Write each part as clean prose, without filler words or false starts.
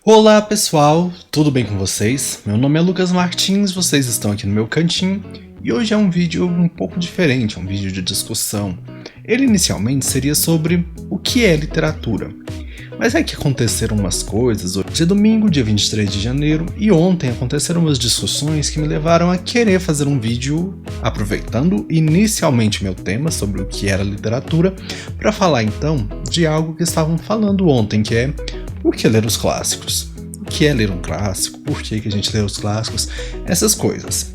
Olá pessoal, tudo bem com vocês? Meu nome é Lucas Martins, vocês estão aqui no meu cantinho e hoje é um vídeo um pouco diferente, um vídeo de discussão. Ele inicialmente seria sobre o que é literatura, mas é que aconteceram umas coisas. Hoje é domingo, dia 23 de janeiro, e ontem aconteceram umas discussões que me levaram a querer fazer um vídeo aproveitando inicialmente meu tema sobre o que era literatura, para falar então de algo que estavam falando ontem, que é o que é ler os clássicos. O que é ler um clássico? Por que a gente lê os clássicos? Essas coisas.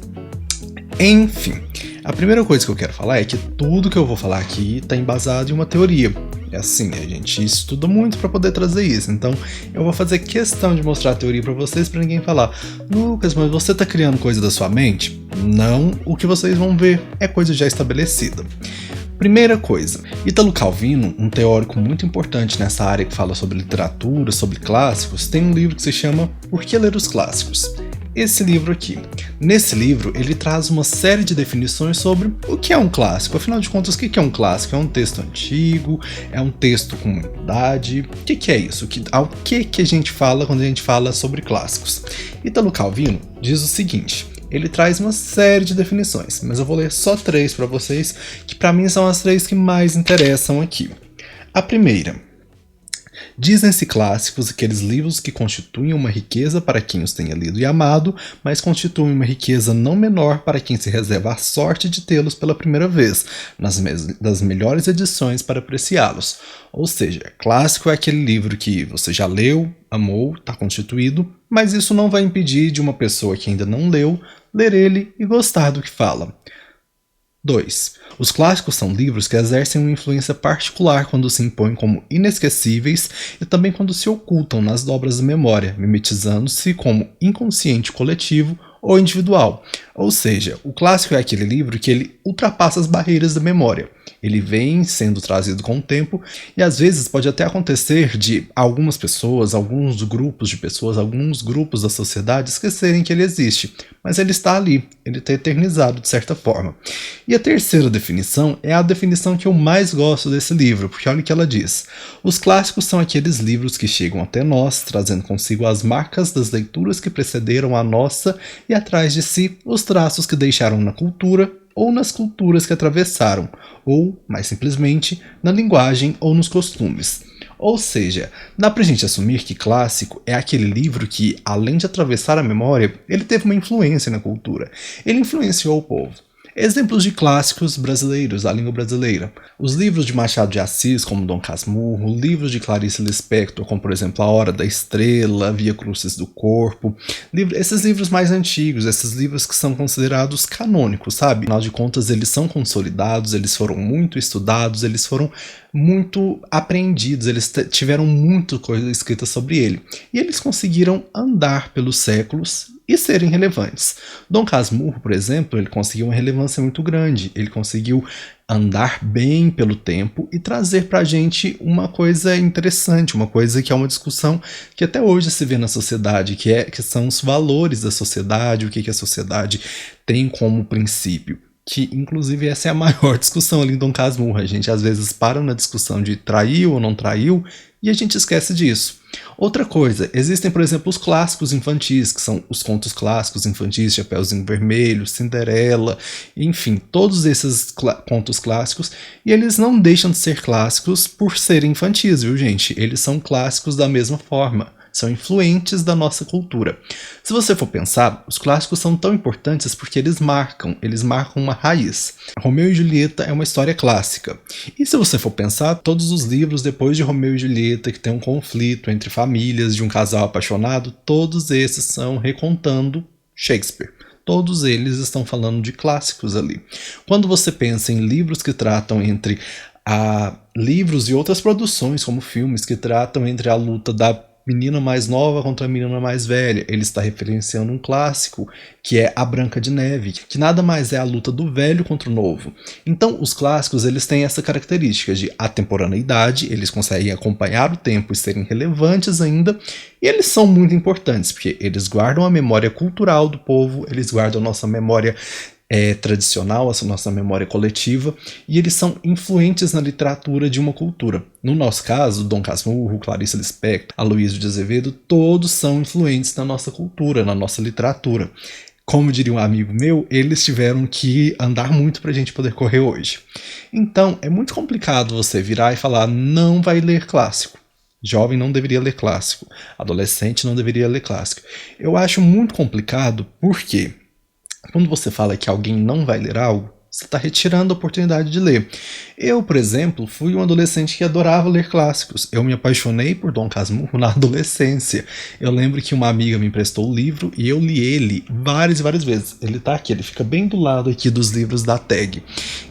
Enfim, a primeira coisa que eu quero falar é que tudo que eu vou falar aqui está embasado em uma teoria. É assim, a gente estuda muito para poder trazer isso, então eu vou fazer questão de mostrar a teoria para vocês, para ninguém falar: Lucas, mas você está criando coisa da sua mente? Não, o que vocês vão ver é coisa já estabelecida. Primeira coisa, Ítalo Calvino, um teórico muito importante nessa área que fala sobre literatura, sobre clássicos, tem um livro que se chama Por que Ler os Clássicos? Esse livro aqui. Nesse livro, ele traz uma série de definições sobre o que é um clássico. Afinal de contas, o que é um clássico? É um texto antigo? É um texto com muita idade? O que é isso? Ao que a gente fala quando a gente fala sobre clássicos? Ítalo Calvino diz o seguinte: ele traz uma série de definições, mas eu vou ler só 3 para vocês, que para mim são as 3 que mais interessam aqui. A primeira: dizem-se clássicos aqueles livros que constituem uma riqueza para quem os tenha lido e amado, mas constituem uma riqueza não menor para quem se reserva a sorte de tê-los pela primeira vez, das melhores edições para apreciá-los. Ou seja, clássico é aquele livro que você já leu, amou, está constituído, mas isso não vai impedir de uma pessoa que ainda não leu, ler ele e gostar do que fala. 2. Os clássicos são livros que exercem uma influência particular quando se impõem como inesquecíveis e também quando se ocultam nas dobras da memória, mimetizando-se como inconsciente coletivo ou individual. Ou seja, o clássico é aquele livro que ele ultrapassa as barreiras da memória. Ele vem sendo trazido com o tempo e às vezes pode até acontecer de algumas pessoas, alguns grupos de pessoas, alguns grupos da sociedade esquecerem que ele existe, mas ele está ali, ele está eternizado de certa forma. E a terceira definição é a definição que eu mais gosto desse livro, porque olha o que ela diz: os clássicos são aqueles livros que chegam até nós, trazendo consigo as marcas das leituras que precederam a nossa e atrás de si os traços que deixaram na cultura ou nas culturas que atravessaram, ou, mais simplesmente, na linguagem ou nos costumes. Ou seja, dá pra gente assumir que clássico é aquele livro que, além de atravessar a memória, ele teve uma influência na cultura. Ele influenciou o povo. Exemplos de clássicos brasileiros, da língua brasileira: os livros de Machado de Assis, como Dom Casmurro, livros de Clarice Lispector, como por exemplo A Hora da Estrela, Via Crucis do Corpo, esses livros mais antigos, esses livros que são considerados canônicos, sabe? Afinal de contas, eles são consolidados, eles foram muito estudados, eles foram muito apreendidos, eles tiveram muita coisa escrita sobre ele. E eles conseguiram andar pelos séculos e serem relevantes. Dom Casmurro, por exemplo, ele conseguiu uma relevância muito grande, ele conseguiu andar bem pelo tempo e trazer pra gente uma coisa interessante, uma coisa que é uma discussão que até hoje se vê na sociedade, que são os valores da sociedade, o que a sociedade tem como princípio. Que, inclusive, essa é a maior discussão ali em Dom Casmurro. A gente, às vezes, para na discussão de traiu ou não traiu e a gente esquece disso. Outra coisa, existem, por exemplo, os clássicos infantis, que são os contos clássicos infantis, Chapeuzinho Vermelho, Cinderela, enfim, todos esses contos clássicos, e eles não deixam de ser clássicos por serem infantis, viu, gente? Eles são clássicos da mesma forma. São influentes da nossa cultura. Se você for pensar, os clássicos são tão importantes porque eles marcam uma raiz. Romeu e Julieta é uma história clássica. E se você for pensar, todos os livros depois de Romeu e Julieta, que tem um conflito entre famílias de um casal apaixonado, todos esses são recontando Shakespeare. Todos eles estão falando de clássicos ali. Quando você pensa em livros que tratam entre livros e outras produções, como filmes que tratam entre a luta da menina mais nova contra a menina mais velha, ele está referenciando um clássico, que é A Branca de Neve, que nada mais é a luta do velho contra o novo. Então, os clássicos, eles têm essa característica de atemporaneidade, eles conseguem acompanhar o tempo e serem relevantes ainda, e eles são muito importantes, porque eles guardam a memória cultural do povo, eles guardam a nossa memória tradicional, a nossa memória coletiva, e eles são influentes na literatura de uma cultura. No nosso caso, Dom Casmurro, Clarice Lispector, Aloysio de Azevedo, todos são influentes na nossa cultura, na nossa literatura. Como diria um amigo meu, eles tiveram que andar muito para a gente poder correr hoje. Então, é muito complicado você virar e falar, não vai ler clássico. Jovem não deveria ler clássico. Adolescente não deveria ler clássico. Eu acho muito complicado porque quando você fala que alguém não vai ler algo, você está retirando a oportunidade de ler. Eu, por exemplo, fui um adolescente que adorava ler clássicos. Eu me apaixonei por Dom Casmurro na adolescência. Eu lembro que uma amiga me emprestou o livro e eu li ele várias e várias vezes. Ele está aqui, ele fica bem do lado aqui dos livros da tag.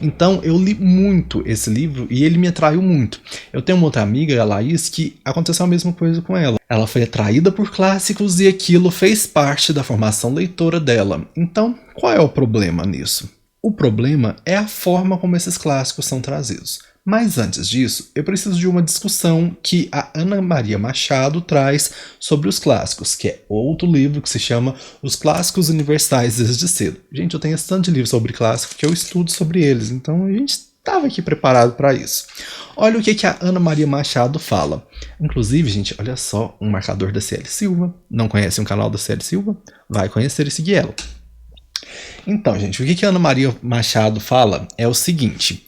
Então eu li muito esse livro e ele me atraiu muito. Eu tenho uma outra amiga, a Laís, que aconteceu a mesma coisa com ela. Ela foi atraída por clássicos e aquilo fez parte da formação leitora dela. Então, qual é o problema nisso? O problema é a forma como esses clássicos são trazidos. Mas antes disso, eu preciso de uma discussão que a Ana Maria Machado traz sobre os clássicos, que é outro livro que se chama Os Clássicos Universais desde Cedo. Gente, eu tenho esse tanto de livro sobre clássico que eu estudo sobre eles, então a gente estava aqui preparado para isso. Olha o que a Ana Maria Machado fala. Inclusive, gente, olha só, um marcador da C.L. Silva. Não conhece um canal da C.L. Silva? Vai conhecer e seguir ela. Então, gente, o que a Ana Maria Machado fala é o seguinte.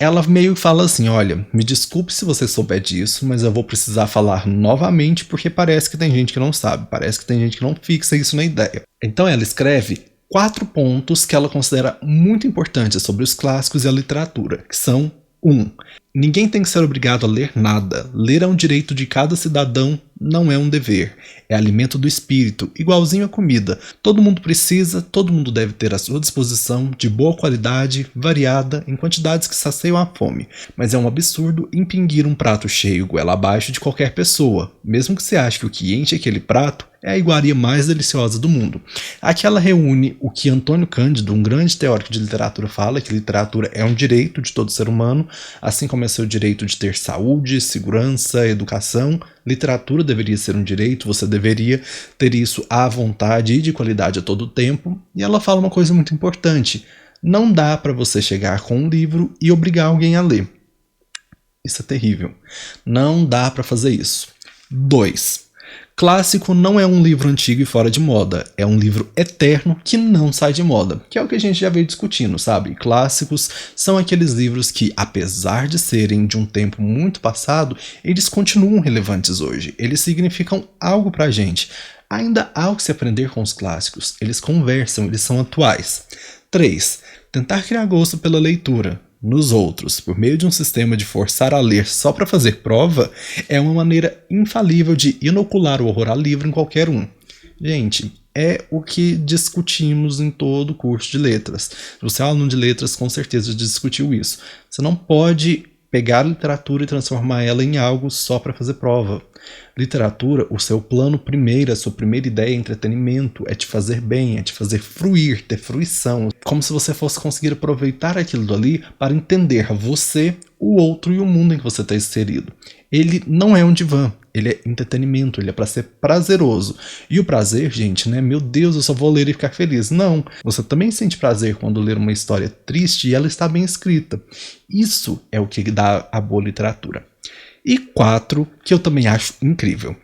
Ela meio que fala assim, olha, me desculpe se você souber disso, mas eu vou precisar falar novamente porque parece que tem gente que não sabe, parece que tem gente que não fixa isso na ideia. Então ela escreve 4 pontos que ela considera muito importantes sobre os clássicos e a literatura, que são 1. Ninguém tem que ser obrigado a ler nada. Ler é um direito de cada cidadão, não é um dever. É alimento do espírito, igualzinho a comida. Todo mundo precisa, todo mundo deve ter à sua disposição, de boa qualidade, variada, em quantidades que saciam a fome. Mas é um absurdo impingir um prato cheio goela abaixo de qualquer pessoa, mesmo que você ache que o que enche aquele prato é a iguaria mais deliciosa do mundo. Aqui ela reúne o que Antônio Cândido, um grande teórico de literatura, fala, que literatura é um direito de todo ser humano, assim como é seu direito de ter saúde, segurança, educação. Literatura deveria ser um direito, você deveria ter isso à vontade e de qualidade a todo tempo. E ela fala uma coisa muito importante, não dá para você chegar com um livro e obrigar alguém a ler. Isso é terrível. Não dá para fazer isso. 2. Clássico não é um livro antigo e fora de moda, é um livro eterno que não sai de moda, que é o que a gente já veio discutindo, sabe? Clássicos são aqueles livros que, apesar de serem de um tempo muito passado, eles continuam relevantes hoje, eles significam algo pra gente. Ainda há o que se aprender com os clássicos, eles conversam, eles são atuais. 3. Tentar criar gosto pela leitura nos outros, por meio de um sistema de forçar a ler só para fazer prova, é uma maneira infalível de inocular o horror ao livro em qualquer um. Gente, é o que discutimos em todo o curso de letras. Você é aluno de letras, com certeza discutiu isso. Você não pode pegar a literatura e transformar ela em algo só para fazer prova. Literatura, o seu plano primeiro, a sua primeira ideia é entretenimento, é te fazer bem, é te fazer fruir, ter fruição. Como se você fosse conseguir aproveitar aquilo dali para entender você, o outro e o mundo em que você está inserido. Ele não é um divã, ele é entretenimento, ele é para ser prazeroso. E o prazer, gente, né? Meu Deus, eu só vou ler e ficar feliz. Não, você também sente prazer quando ler uma história triste e ela está bem escrita. Isso é o que dá a boa literatura. E 4, que eu também acho incrível.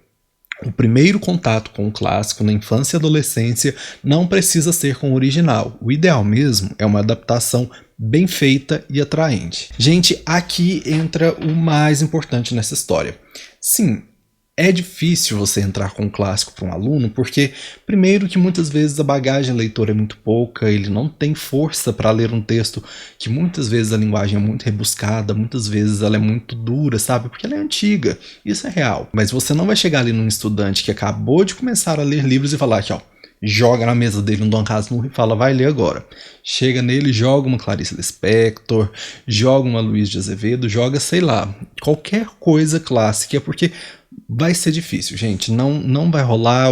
O primeiro contato com o clássico na infância e adolescência não precisa ser com o original. O ideal mesmo é uma adaptação bem feita e atraente. Gente, aqui entra o mais importante nessa história. Sim, é difícil você entrar com um clássico para um aluno, porque, primeiro, que muitas vezes a bagagem leitora é muito pouca, ele não tem força para ler um texto que muitas vezes a linguagem é muito rebuscada, muitas vezes ela é muito dura, sabe? Porque ela é antiga, isso é real. Mas você não vai chegar ali num estudante que acabou de começar a ler livros e falar aqui, ó, joga na mesa dele um Dom Casmurro e fala, vai ler agora. Chega nele, joga uma Clarice Lispector, joga uma Aloysio de Azevedo, joga, sei lá, qualquer coisa clássica, porque vai ser difícil, gente. Não vai rolar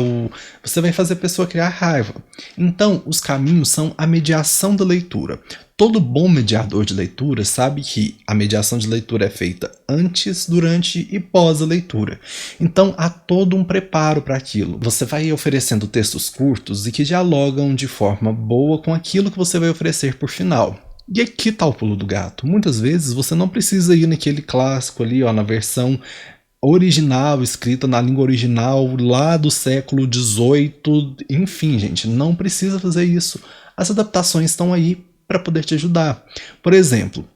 você vai fazer a pessoa criar raiva. Então, os caminhos são a mediação da leitura. Todo bom mediador de leitura sabe que a mediação de leitura é feita antes, durante e pós a leitura. Então, há todo um preparo para aquilo. Você vai oferecendo textos curtos e que dialogam de forma boa com aquilo que você vai oferecer por final. E aqui tá o pulo do gato. Muitas vezes você não precisa ir naquele clássico ali, ó, na versão original, escrita na língua original lá do século XVIII. Enfim, gente, não precisa fazer isso. As adaptações estão aí para poder te ajudar. Por exemplo,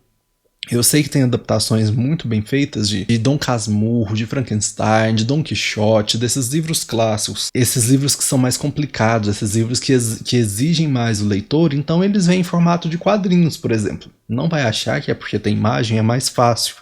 eu sei que tem adaptações muito bem feitas de Dom Casmurro, de Frankenstein, de Dom Quixote, desses livros clássicos, esses livros que são mais complicados, esses livros que exigem mais o leitor, então eles vêm em formato de quadrinhos, por exemplo. Não vai achar que é porque tem imagem é mais fácil.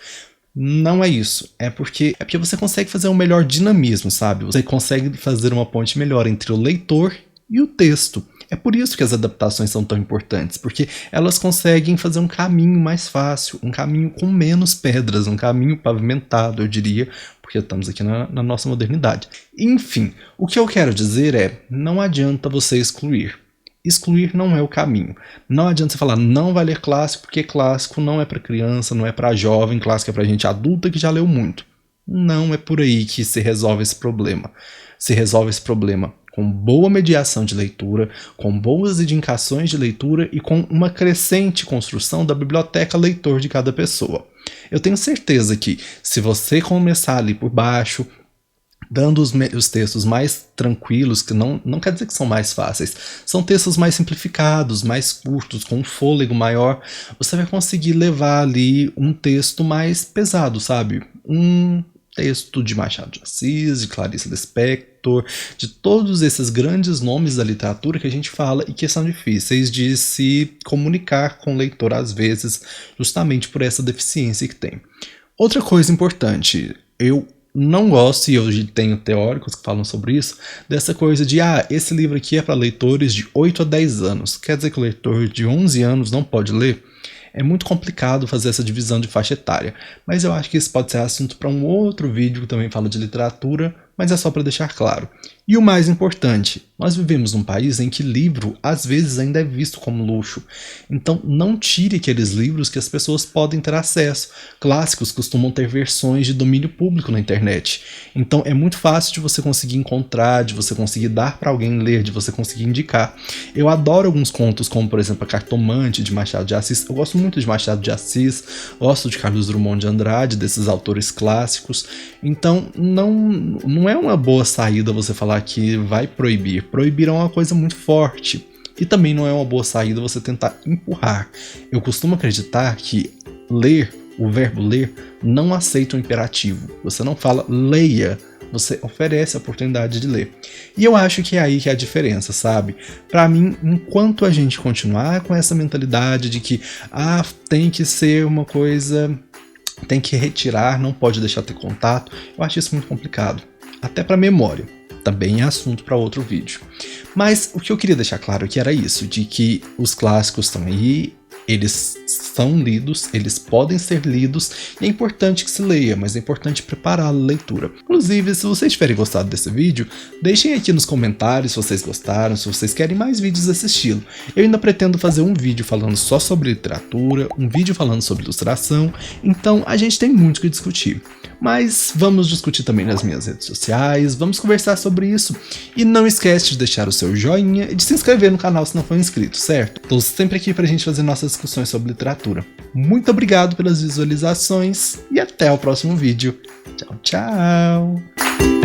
Não é isso, é porque você consegue fazer um melhor dinamismo, sabe? Você consegue fazer uma ponte melhor entre o leitor e o texto. É por isso que as adaptações são tão importantes, porque elas conseguem fazer um caminho mais fácil, um caminho com menos pedras, um caminho pavimentado, eu diria, porque estamos aqui na nossa modernidade. Enfim, o que eu quero dizer é, não adianta você excluir. Excluir não é o caminho. Não adianta você falar, não vai ler clássico, porque clássico não é para criança, não é para jovem, clássico é para gente adulta que já leu muito. Não é por aí que se resolve esse problema. Se resolve esse problema com boa mediação de leitura, com boas indicações de leitura e com uma crescente construção da biblioteca leitor de cada pessoa. Eu tenho certeza que se você começar ali por baixo, dando os textos mais tranquilos, que não quer dizer que são mais fáceis, são textos mais simplificados, mais curtos, com um fôlego maior, você vai conseguir levar ali um texto mais pesado, sabe? Um texto de Machado de Assis, de Clarice Lispector, de todos esses grandes nomes da literatura que a gente fala e que são difíceis de se comunicar com o leitor às vezes, justamente por essa deficiência que tem. Outra coisa importante, eu não gosto, e hoje tenho teóricos que falam sobre isso, dessa coisa de, esse livro aqui é para leitores de 8 a 10 anos. Quer dizer que o leitor de 11 anos não pode ler? É muito complicado fazer essa divisão de faixa etária, mas eu acho que isso pode ser assunto para um outro vídeo que também fala de literatura, mas é só para deixar claro. E o mais importante, nós vivemos num país em que livro às vezes ainda é visto como luxo. Então não tire aqueles livros que as pessoas podem ter acesso. Clássicos costumam ter versões de domínio público na internet. Então é muito fácil de você conseguir encontrar, de você conseguir dar para alguém ler, de você conseguir indicar. Eu adoro alguns contos como, por exemplo, A Cartomante, de Machado de Assis. Eu gosto muito de Machado de Assis, gosto de Carlos Drummond de Andrade, desses autores clássicos. Então não é uma boa saída você falar que vai proibir. Proibir é uma coisa muito forte. E também não é uma boa saída você tentar empurrar. Eu costumo acreditar que ler, o verbo ler, não aceita o imperativo. Você não fala leia, você oferece a oportunidade de ler. E eu acho que é aí que é a diferença, sabe? Pra mim, enquanto a gente continuar com essa mentalidade de que tem que ser uma coisa, tem que retirar, não pode deixar ter contato, eu acho isso muito complicado. Até pra memória. Também é assunto para outro vídeo. Mas o que eu queria deixar claro aqui era isso, de que os clássicos estão aí, eles são lidos, eles podem ser lidos, e é importante que se leia, mas é importante preparar a leitura. Inclusive, se vocês tiverem gostado desse vídeo, deixem aqui nos comentários se vocês gostaram, se vocês querem mais vídeos desse estilo. Eu ainda pretendo fazer um vídeo falando só sobre literatura, um vídeo falando sobre ilustração, então a gente tem muito o que discutir. Mas vamos discutir também nas minhas redes sociais, vamos conversar sobre isso. E não esquece de deixar o seu joinha e de se inscrever no canal se não for inscrito, certo? Estou sempre aqui pra gente fazer nossas discussões sobre literatura. Muito obrigado pelas visualizações e até o próximo vídeo. Tchau, tchau!